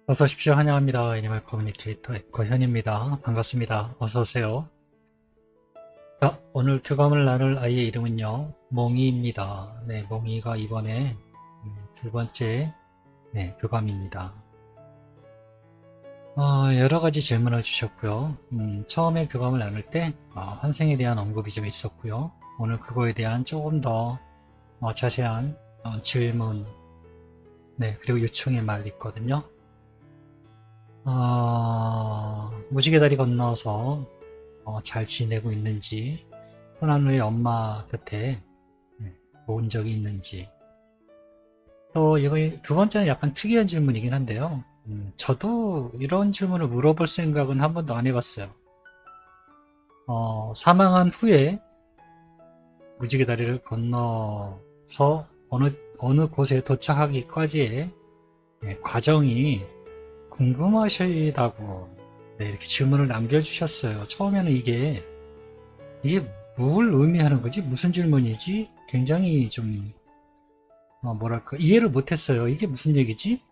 어서 오십시오. 환영합니다. 애니멀 커뮤니케이터 에코현입니다. 반갑습니다. 어서 오세요. 자, 오늘 교감을 나눌 아이의 이름은요, 몽이입니다. 네, 몽이가 이번에 두 번째 교감입니다. 여러 가지 질문을 주셨고요. 처음에 교감을 나눌 때 환생에 대한 언급이 좀 있었고요. 오늘 그거에 대한 조금 더 자세한 질문, 그리고 요청의 말 있거든요. 무지개 다리 건너서 잘 지내고 있는지, 떠난 후에 엄마 곁에 온 적이 있는지. 또 이거 두 번째는 약간 특이한 질문이긴 한데요. 저도 이런 질문을 물어볼 생각은 한 번도 안 해봤어요. 사망한 후에 무지개 다리를 건너서 어느 곳에 도착하기까지의 과정이 궁금하시다고 이렇게 질문을 남겨주셨어요. 처음에는 이게 뭘 의미하는 거지? 무슨 질문이지? 굉장히 좀 뭐랄까 이해를 못했어요. 이게 무슨 얘기지?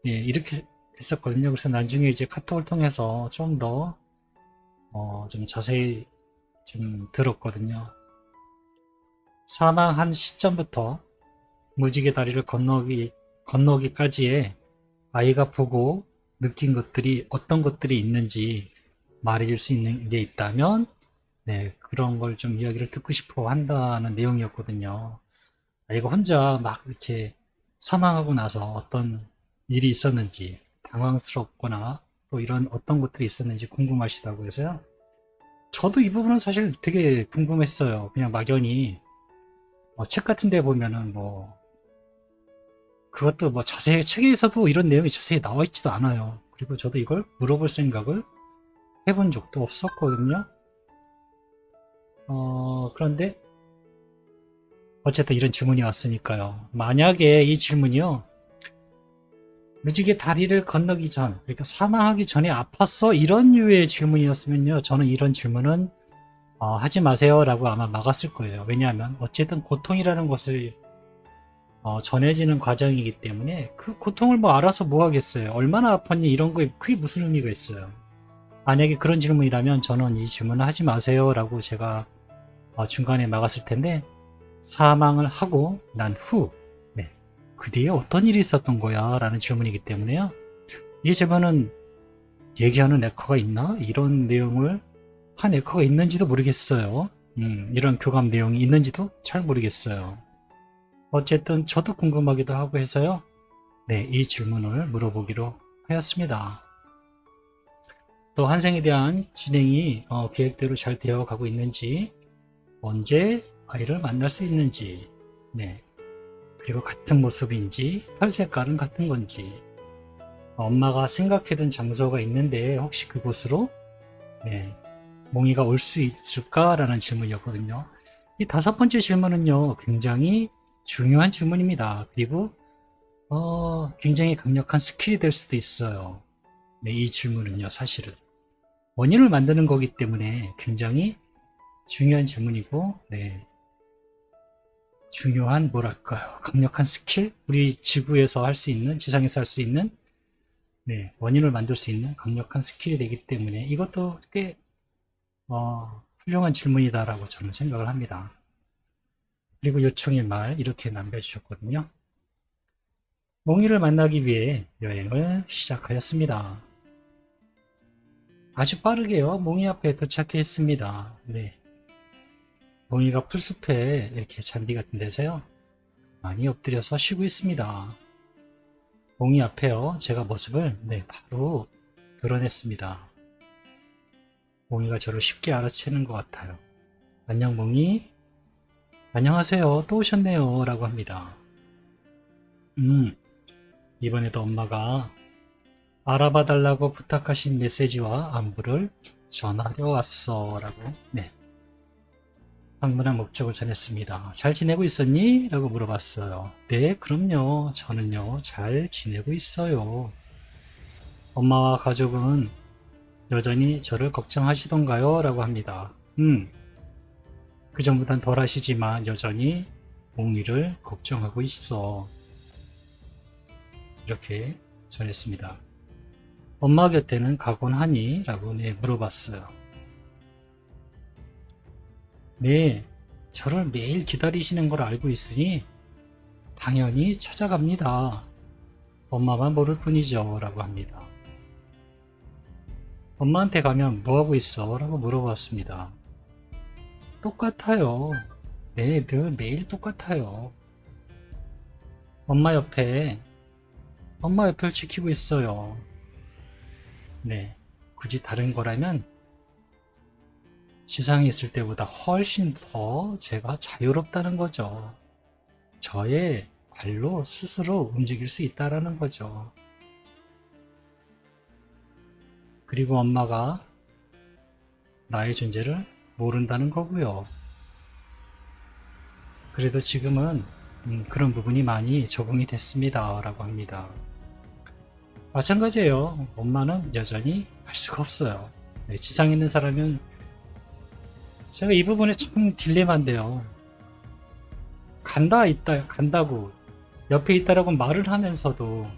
이렇게 했었거든요. 그래서 나중에 이제 카톡을 통해서 좀 더 좀 자세히 좀 들었거든요. 사망한 시점부터 무지개 다리를 건너기까지의 아이가 보고 느낀 것들이 어떤 것들이 있는지 말해줄 수 있는 게 있다면 그런 걸 좀 이야기를 듣고 싶어 한다는 내용이었거든요. 아이가 혼자 막 이렇게 사망하고 나서 어떤 일이 있었는지 당황스럽거나 또 이런 어떤 것들이 있었는지 궁금하시다고 해서요. 저도 이 부분은 사실 되게 궁금했어요. 그냥 막연히 책 같은 데 보면은 그것도 자세히 책에서도 이런 내용이 자세히 나와 있지도 않아요. 그리고 저도 이걸 물어볼 생각을 해본 적도 없었거든요. 그런데 어쨌든 이런 질문이 왔으니까요. 만약에 이 질문이요, 무지개 다리를 건너기 전, 그러니까 사망하기 전에 아팠어? 이런 류의 질문이었으면요, 저는 이런 질문은 하지 마세요라고 아마 막았을 거예요. 왜냐하면 어쨌든 고통이라는 것을 전해지는 과정이기 때문에 그 고통을 알아서 뭐 하겠어요. 얼마나 아팠니 이런 거에 그게 무슨 의미가 있어요. 만약에 그런 질문이라면 저는 이 질문을 하지 마세요라고 제가 중간에 막았을 텐데, 사망을 하고 난 후, 그 뒤에 어떤 일이 있었던 거야? 라는 질문이기 때문에요. 이 질문은 얘기하는 에커가 있나? 이런 내용을 한 에커가 있는지도 모르겠어요. 이런 교감 내용이 있는지도 잘 모르겠어요. 어쨌든 저도 궁금하기도 하고 해서요. 이 질문을 물어보기로 하였습니다. 또 환생에 대한 진행이 계획대로 잘 되어가고 있는지, 언제 아이를 만날 수 있는지, 그리고 같은 모습인지, 털 색깔은 같은 건지, 엄마가 생각해둔 장소가 있는데 혹시 그곳으로 몽이가 올 수 있을까라는 질문이었거든요. 이 다섯 번째 질문은요, 굉장히 중요한 질문입니다. 그리고 굉장히 강력한 스킬이 될 수도 있어요. 이 질문은요, 사실은 원인을 만드는 거기 때문에 굉장히 중요한 질문이고, 중요한 뭐랄까요, 강력한 스킬, 우리 지구에서 할 수 있는, 지상에서 할 수 있는 원인을 만들 수 있는 강력한 스킬이 되기 때문에 이것도 꽤 훌륭한 질문이다라고 저는 생각을 합니다. 그리고 요청의 말 이렇게 남겨주셨거든요. 몽이를 만나기 위해 여행을 시작하였습니다. 아주 빠르게요. 몽이 앞에 도착했습니다. 몽이가 풀숲에 이렇게 잔디 같은 데서요, 많이 엎드려서 쉬고 있습니다. 몽이 앞에요, 제가 모습을 바로 드러냈습니다. 몽이가 저를 쉽게 알아채는 것 같아요. 안녕 몽이. 안녕하세요. 또 오셨네요. 라고 합니다. 이번에도 엄마가 알아봐 달라고 부탁하신 메시지와 안부를 전하려 왔어. 라고, 방문한 목적을 전했습니다. 잘 지내고 있었니? 라고 물어봤어요. 네, 그럼요. 저는요, 잘 지내고 있어요. 엄마와 가족은 여전히 저를 걱정하시던가요? 라고 합니다. 그전보단 덜 하시지만 여전히 몽이를 걱정하고 있어. 이렇게 전했습니다. 엄마 곁에는 가곤 하니? 라고 네, 물어봤어요. 네, 저를 매일 기다리시는 걸 알고 있으니 당연히 찾아갑니다. 엄마만 모를 뿐이죠. 라고 합니다. 엄마한테 가면 뭐하고 있어? 라고 물어봤습니다. 똑같아요. 네, 늘 매일 똑같아요. 엄마 옆에, 엄마 옆을 지키고 있어요. 네, 굳이 다른 거라면 지상에 있을 때보다 훨씬 더 제가 자유롭다는 거죠. 저의 발로 스스로 움직일 수 있다라는 거죠. 그리고 엄마가 나의 존재를 모른다는 거고요. 그래도 지금은 그런 부분이 많이 적응이 됐습니다. 라고 합니다. 마찬가지예요. 엄마는 여전히 알 수가 없어요. 네, 지상에 있는 사람은 제가 이 부분에 참 딜레마인데요. 간다 있다 간다고 옆에 있다라고 말을 하면서도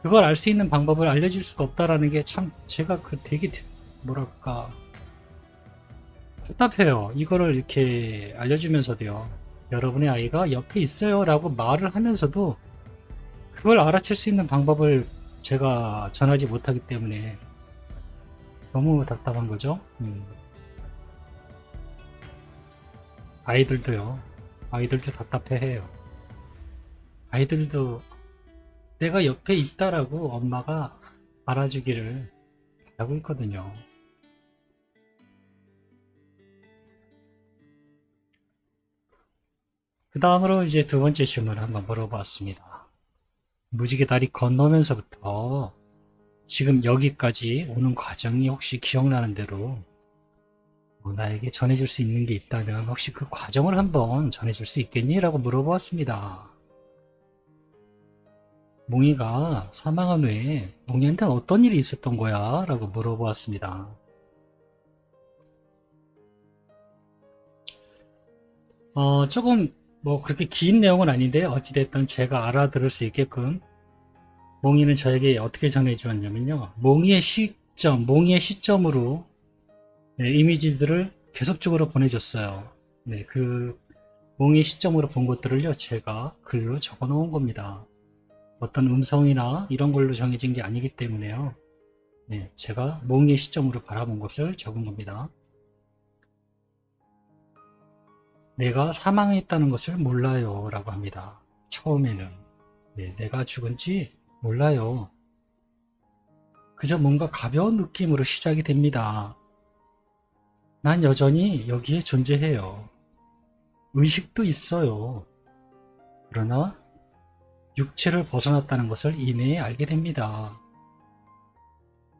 그걸 알 수 있는 방법을 알려줄 수가 없다라는 게 참 제가 그 되게 뭐랄까 답답해요. 이거를 이렇게 알려주면서도요. 여러분의 아이가 옆에 있어요 라고 말을 하면서도 그걸 알아챌 수 있는 방법을 제가 전하지 못하기 때문에 너무 답답한 거죠. 아이들도요. 아이들도 답답해해요. 아이들도 내가 옆에 있다라고 엄마가 알아주기를 바라고 있거든요. 그 다음으로 이제 두 번째 질문을 한번 물어봤습니다. 무지개 다리 건너면서부터 지금 여기까지 오는 과정이 혹시 기억나는 대로 나에게 전해줄 수 있는 게 있다면 혹시 그 과정을 한번 전해줄 수 있겠니? 라고 물어보았습니다. 몽이가 사망한 후에 몽이한테는 어떤 일이 있었던 거야? 라고 물어보았습니다. 조금 뭐 그렇게 긴 내용은 아닌데 어찌됐든 제가 알아들을 수 있게끔 몽이는 저에게 어떻게 전해주었냐면요. 몽이의 시점으로 네, 이미지들을 계속적으로 보내줬어요. 네, 그 몽의 시점으로 본 것들을요, 제가 글로 적어 놓은 겁니다. 어떤 음성이나 이런 걸로 정해진 게 아니기 때문에요. 네, 제가 몽의 시점으로 바라본 것을 적은 겁니다. 내가 사망했다는 것을 몰라요. 라고 합니다. 처음에는. 네, 내가 죽은지 몰라요. 그저 뭔가 가벼운 느낌으로 시작이 됩니다. 난 여전히 여기에 존재해요. 의식도 있어요. 그러나 육체를 벗어났다는 것을 이내에 알게 됩니다.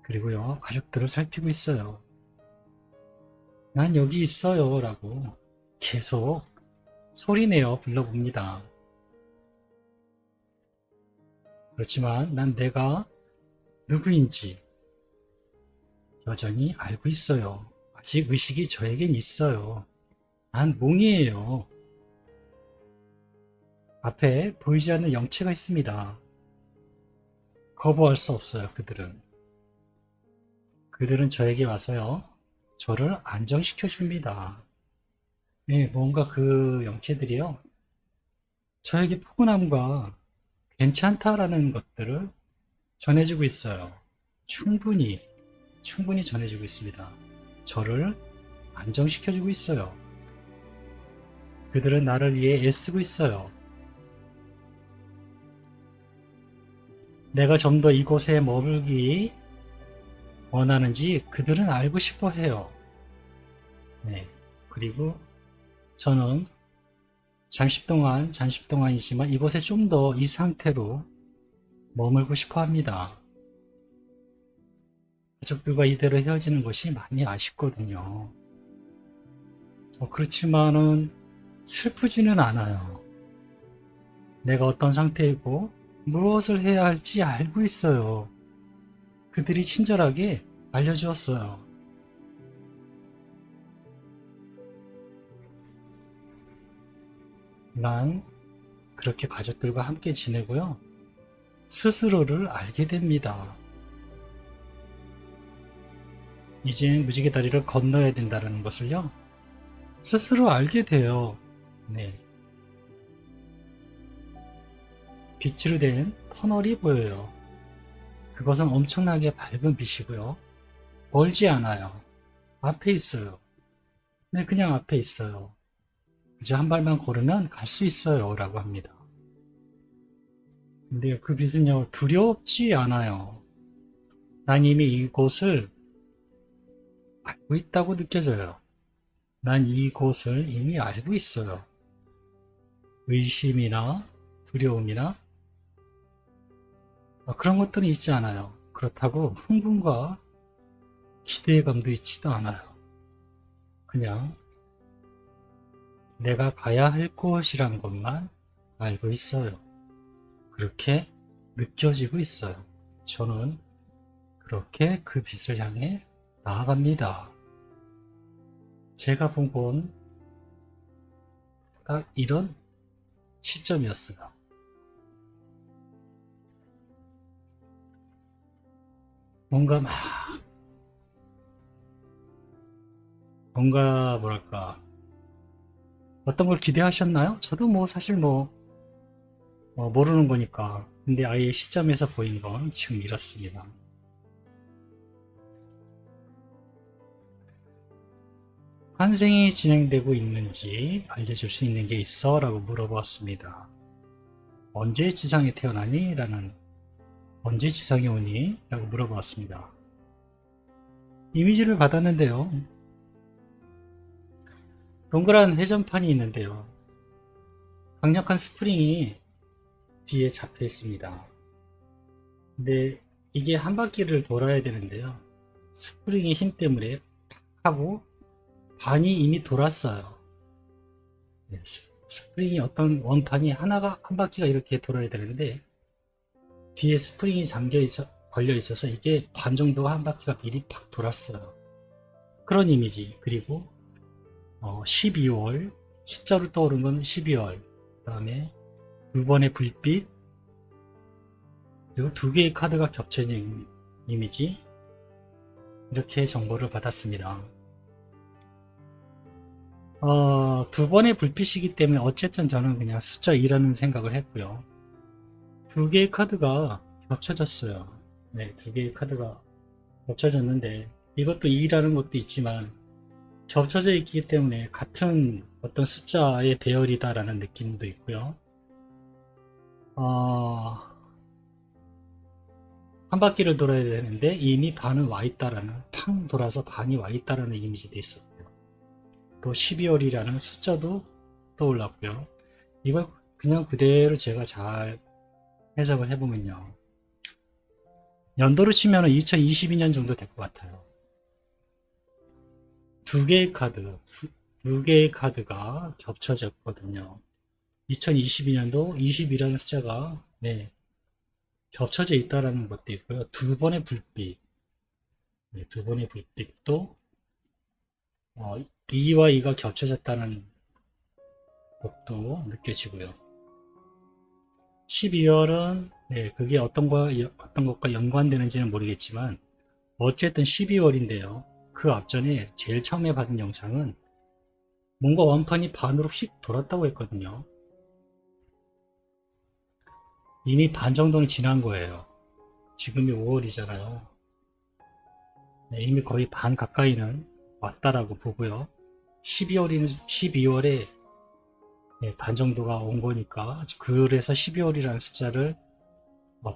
그리고요, 가족들을 살피고 있어요. 난 여기 있어요. 라고 계속 소리내어 불러봅니다. 그렇지만 난 내가 누구인지 여전히 알고 있어요. 아직 의식이 저에겐 있어요. 난 몽이에요. 앞에 보이지 않는 영체가 있습니다. 거부할 수 없어요, 그들은. 그들은 저에게 와서요, 저를 안정시켜 줍니다. 네, 뭔가 그 영체들이요, 저에게 포근함과 괜찮다라는 것들을 전해주고 있어요. 충분히 전해주고 있습니다. 저를 안정시켜주고 있어요. 그들은 나를 위해 애쓰고 있어요. 내가 좀 더 이곳에 머물기 원하는지 그들은 알고 싶어 해요. 네. 그리고 저는 잠시 동안이지만 이곳에 좀 더 이 상태로 머물고 싶어 합니다. 가족들과 이대로 헤어지는 것이 많이 아쉽거든요. 그렇지만은 슬프지는 않아요. 내가 어떤 상태이고 무엇을 해야 할지 알고 있어요. 그들이 친절하게 알려주었어요. 난 그렇게 가족들과 함께 지내고요. 스스로를 알게 됩니다. 이제 무지개 다리를 건너야 된다는 것을요, 스스로 알게 돼요. 네. 빛으로 된 터널이 보여요. 그것은 엄청나게 밝은 빛이고요. 멀지 않아요. 앞에 있어요. 네, 그냥 앞에 있어요. 이제 한 발만 걸으면 갈 수 있어요. 라고 합니다. 근데 그 빛은요, 두렵지 않아요. 난 이미 이곳을 알고 있다고 느껴져요. 난 이곳을 이미 알고 있어요. 의심이나 두려움이나 그런 것들은 있지 않아요. 그렇다고 흥분과 기대감도 있지도 않아요. 그냥 내가 가야 할 곳이란 것만 알고 있어요. 그렇게 느껴지고 있어요. 저는 그렇게 그 빛을 향해 나아갑니다. 제가 본 건 딱 이런 시점이었어요. 뭔가 뭔가 뭐랄까 어떤 걸 기대하셨나요? 저도 뭐 사실 모르는 거니까. 근데 아예 시점에서 보인 건 지금 이렇습니다. 환생이 진행되고 있는지 알려줄 수 있는 게 있어? 라고 물어보았습니다. 언제 지상에 태어나니? 언제 지상에 오니? 라고 물어보았습니다. 이미지를 받았는데요. 동그란 회전판이 있는데요. 강력한 스프링이 뒤에 잡혀 있습니다. 근데 이게 한 바퀴를 돌아야 되는데요. 스프링의 힘 때문에 탁 하고 반이 이미 돌았어요. 네, 스프링이 어떤 원판이 하나가 한 바퀴가 이렇게 돌아야 되는데 뒤에 스프링이 걸려 있어서 이게 반 정도 한 바퀴가 미리 팍 돌았어요. 그런 이미지. 그리고 12월 숫자로 떠오른 건 12월. 그 다음에 두 번의 불빛, 그리고 두 개의 카드가 겹쳐있는 이미지. 이렇게 정보를 받았습니다. 두 번의 불빛이기 때문에 어쨌든 저는 그냥 숫자 2라는 생각을 했고요. 두 개의 카드가 겹쳐졌어요. 네, 두 개의 카드가 겹쳐졌는데 이것도 2라는 것도 있지만 겹쳐져 있기 때문에 같은 어떤 숫자의 배열이다라는 느낌도 있고요. 한 바퀴를 돌아야 되는데 이미 반은 와 있다라는, 팡 돌아서 반이 와 있다라는 이미지도 있었고요. 또 12월이라는 숫자도 떠올랐고요. 이걸 그냥 그대로 제가 잘 해석을 해보면요. 연도로 치면 2022년 정도 될 것 같아요. 두 개의 카드가 겹쳐졌거든요. 2022년도 20이라는 숫자가 네, 겹쳐져 있다라는 것도 있고요. 두 번의 불빛, 네, 두 번의 불빛도 2와 2가 겹쳐졌다는 것도 느껴지고요. 12월은 네, 그게 어떤 것과 연관되는지는 모르겠지만 어쨌든 12월인데요. 그 앞전에 제일 처음에 받은 영상은 뭔가 원판이 반으로 휙 돌았다고 했거든요. 이미 반 정도는 지난 거예요. 지금이 5월이잖아요. 네, 이미 거의 반 가까이는 왔다라고 보고요. 12월에 반 정도가 온 거니까 그래서 12월이라는 숫자를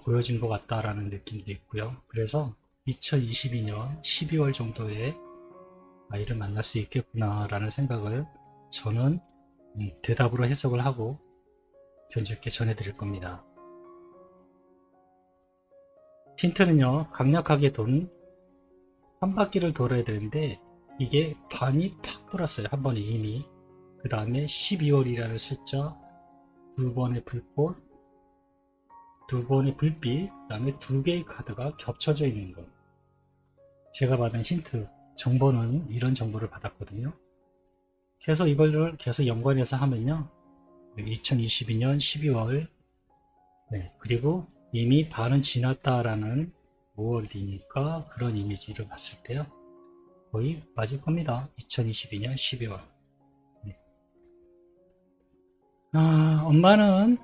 보여진 것 같다라는 느낌도 있고요. 그래서 2022년 12월 정도에 아이를 만날 수 있겠구나라는 생각을 저는 대답으로 해석을 하고 견주께 전해드릴 겁니다. 힌트는요, 강력하게 돈 한 바퀴를 돌아야 되는데 이게 반이 팍 돌았어요. 한 번에 이미. 그 다음에 12월이라는 숫자, 두 번의 불꽃, 두 번의 불빛, 그 다음에 두 개의 카드가 겹쳐져 있는 것. 제가 받은 힌트, 정보는 이런 정보를 받았거든요. 계속 이걸 계속 연관해서 하면요. 2022년 12월, 네, 그리고 이미 반은 지났다라는 5월이니까 그런 이미지를 봤을 때요. 거의 맞을 겁니다. 2022년 12월. 엄마는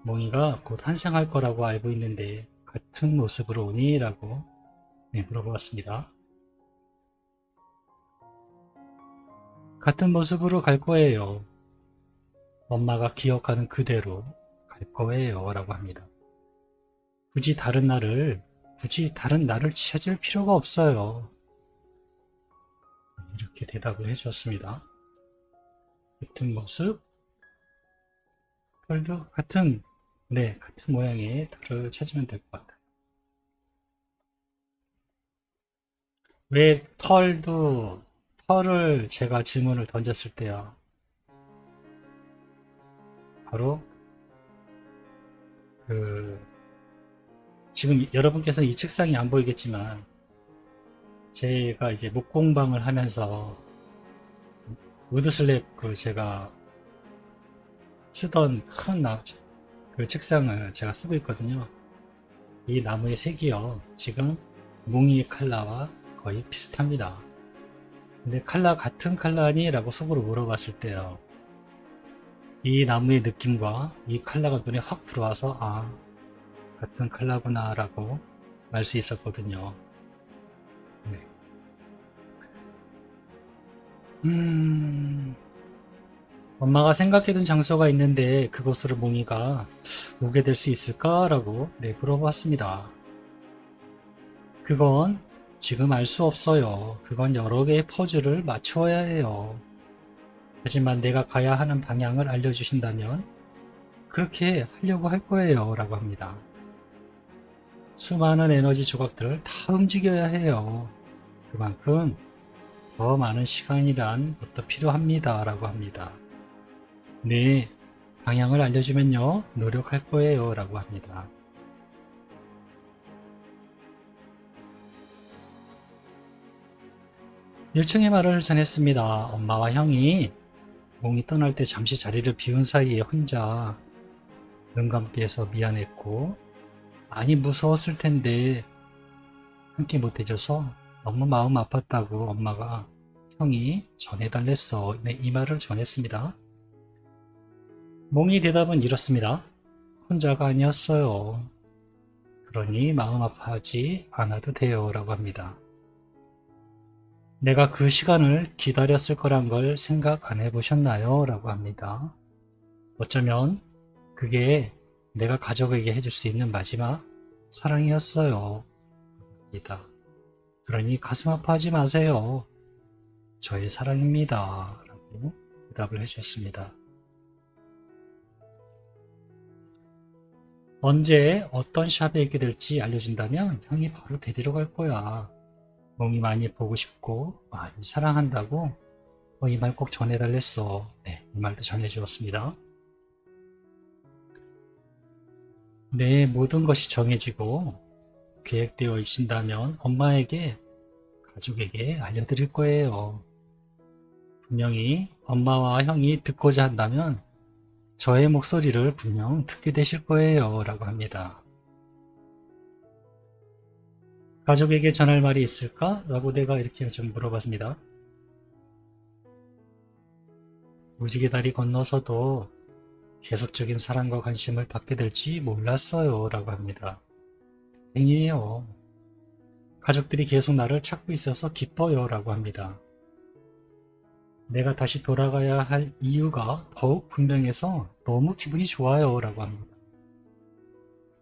몽이가 곧 환생할 거라고 알고 있는데 같은 모습으로 오니? 라고 물어보았습니다. 같은 모습으로 갈 거예요. 엄마가 기억하는 그대로 갈 거예요. 라고 합니다. 굳이 다른 나를 찾을 필요가 없어요. 이렇게 대답을 해주었습니다. 같은 모습, 털도 같은 모양의 털을 찾으면 될 것 같아요. 왜 털을 제가 질문을 던졌을 때요. 바로 지금 여러분께서는 이 책상이 안 보이겠지만 제가 이제 목공방을 하면서 우드슬랩 제가 쓰던 큰 책상을 제가 쓰고 있거든요. 이 나무의 색이요. 지금 뭉이 칼라와 거의 비슷합니다. 근데 같은 칼라니? 라고 속으로 물어봤을 때요. 이 나무의 느낌과 이 칼라가 눈에 확 들어와서 같은 칼라구나 라고 알 수 있었거든요. 네. 엄마가 생각해둔 장소가 있는데 그곳으로 몽이가 오게 될 수 있을까? 라고 물어봤습니다. 그건 지금 알 수 없어요. 그건 여러 개의 퍼즐을 맞추어야 해요. 하지만 내가 가야 하는 방향을 알려주신다면 그렇게 하려고 할 거예요. 라고 합니다. 수많은 에너지 조각들을 다 움직여야 해요. 그만큼 더 많은 시간이란 것도 필요합니다. 라고 합니다. 네, 방향을 알려주면요. 노력할 거예요. 라고 합니다. 일청의 말을 전했습니다. 엄마와 형이 몽이 떠날 때 잠시 자리를 비운 사이에 혼자 눈 감게 해서 미안했고 많이 무서웠을 텐데 함께 못해줘서 너무 마음 아팠다고 형이 전해달랬어. 이 말을 전했습니다. 몽이 대답은 이렇습니다. 혼자가 아니었어요. 그러니 마음 아파하지 않아도 돼요. 라고 합니다. 내가 그 시간을 기다렸을 거란 걸 생각 안 해보셨나요? 라고 합니다. 어쩌면 그게 내가 가족에게 해줄 수 있는 마지막 사랑이었어요. 입니다. 그러니 가슴 아파하지 마세요. 저의 사랑입니다. 라고 대답을 해주셨습니다. 언제 어떤 샵에 있게 될지 알려준다면 형이 바로 데리러 갈 거야. 몽이 많이 보고 싶고 많이 사랑한다고 이 말 꼭 전해달랬어. 이 말도 전해주었습니다. 내 모든 것이 정해지고 계획되어 있신다면 엄마에게 가족에게 알려드릴 거예요. 분명히 엄마와 형이 듣고자 한다면 저의 목소리를 분명 듣게 되실 거예요. 라고 합니다. 가족에게 전할 말이 있을까? 라고 내가 이렇게 좀 물어봤습니다. 무지개 다리 건너서도 계속적인 사랑과 관심을 받게 될지 몰랐어요. 라고 합니다. 다행이에요. 가족들이 계속 나를 찾고 있어서 기뻐요. 라고 합니다. 내가 다시 돌아가야 할 이유가 더욱 분명해서 너무 기분이 좋아요. 라고 합니다.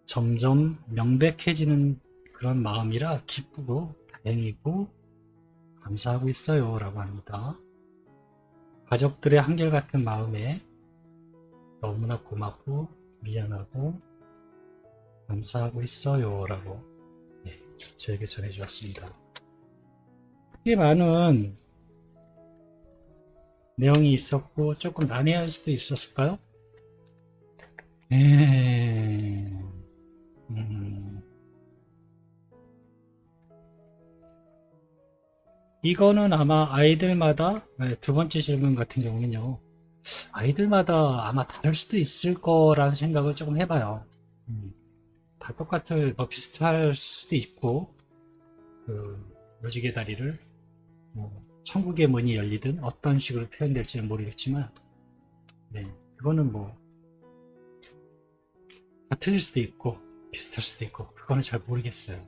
점점 명백해지는 그런 마음이라 기쁘고 다행이고 감사하고 있어요. 라고 합니다. 가족들의 한결같은 마음에 너무나 고맙고 미안하고 감사하고 있어요. 라고 저에게 전해주었습니다. 꽤 많은 내용이 있었고 조금 난해할 수도 있었을까요? 이거는 아마 아이들마다 두 번째 질문 같은 경우는요. 아이들마다 아마 다를 수도 있을 거라는 생각을 조금 해봐요. 다 더 비슷할 수도 있고, 그, 묘지개 다리를, 뭐, 천국의 문이 열리든 어떤 식으로 표현될지는 모르겠지만, 네, 그거는 뭐, 다 틀릴 수도 있고, 비슷할 수도 있고, 그거는 잘 모르겠어요.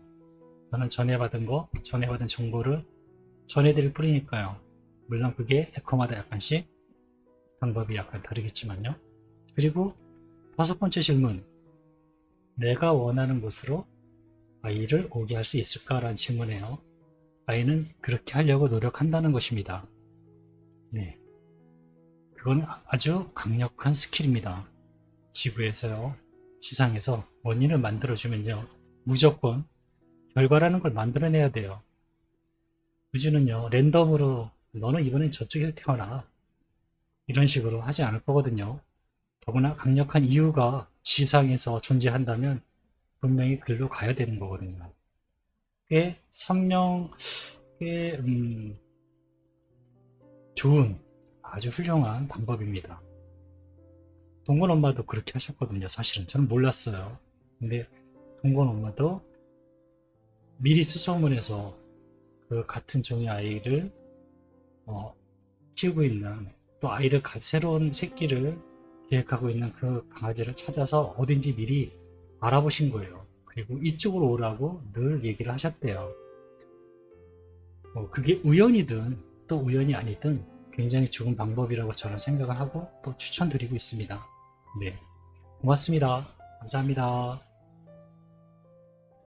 저는 전해받은 정보를 전해드릴 뿐이니까요. 물론 그게 해커마다 약간씩 방법이 약간 다르겠지만요. 그리고 다섯 번째 질문. 내가 원하는 곳으로 아이를 오게 할 수 있을까라는 질문이에요. 아이는 그렇게 하려고 노력한다는 것입니다. 네. 그건 아주 강력한 스킬입니다. 지구에서요, 지상에서 원인을 만들어주면요, 무조건 결과라는 걸 만들어내야 돼요. 우주는요, 랜덤으로 너는 이번엔 저쪽에서 태어나. 이런 식으로 하지 않을 거거든요. 더구나 강력한 이유가 지상에서 존재한다면 분명히 글로 가야 되는 거거든요. 꽤 선명, 꽤 좋은, 아주 훌륭한 방법입니다. 동건 엄마도 그렇게 하셨거든요. 사실은 저는 몰랐어요. 근데 동건 엄마도 미리 수소문해서 그 같은 종의 아이를 키우고 있는, 또 새로운 새끼를 계획하고 있는 그 강아지를 찾아서 어딘지 미리 알아보신 거예요. 그리고 이쪽으로 오라고 늘 얘기를 하셨대요. 그게 우연이든 또 우연이 아니든 굉장히 좋은 방법이라고 저는 생각을 하고 또 추천드리고 있습니다. 네. 고맙습니다. 감사합니다.